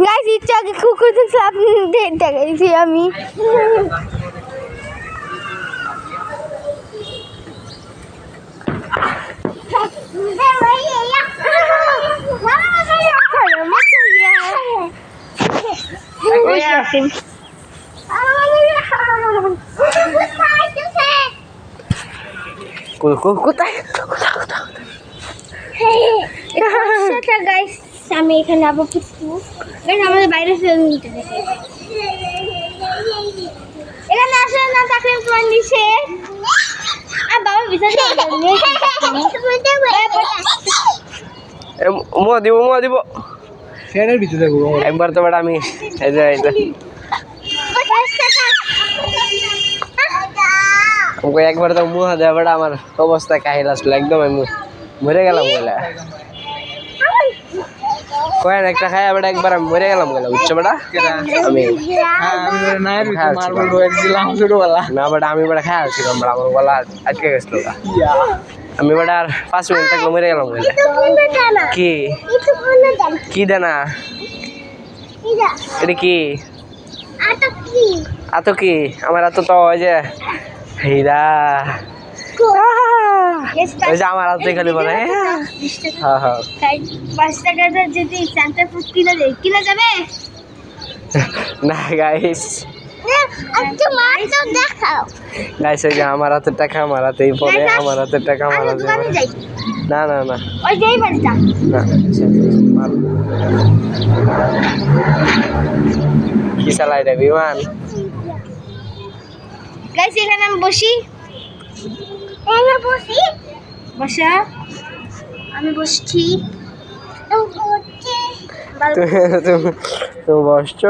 guys ইচ্ছা আগে কুকুর দেখছি আপনি দেখাইছি আমি কোথায় গাইস আমি এখানে আবার কিছু গাইস আমাদের বাইরে নিতে দেখে এখানে আসলে না থাকলে তোমার নিচে আর বাবা ভিতরে মুয়া দিব ফ্যানের ভিতরে দেখবো একবার তো বেটা আমি এই যে আমাকে একবার তো মুয়া দেওয়া বেটা আমার অবস্থা কাহিল আসলো একদম আমি মরে গেলাম বলে কয়েন একটা খাই বেটা একবার আমি মরে গেলাম বলে বুঝছো বেটা আমি না বেটা আমি বেটা খাই আসছিলাম বেটা আমার গলা আটকে গেছিল আমি বেটা আর 5 মিনিট থাকলে মরে গেলাম বলে কি কি দেনা এটা কি আতো কি আমার আতো তো ওই যে হীরা ওই যে আমার হাতে খালি বলে হ্যাঁ হ্যাঁ 5 টাকা যদি সেন্টার ফুড কিনা যাবে না গাইস গাইস ওই যে আমার হাতের টাকা আমার হাতেই পড়ে আমার হাতের টাকা আমার হাতে না না না ওই যেই বাড়িটা না কি চালাই রে বিমান গাইস এখানে আমি বসি বসা আমি বসছি তুমি বসছো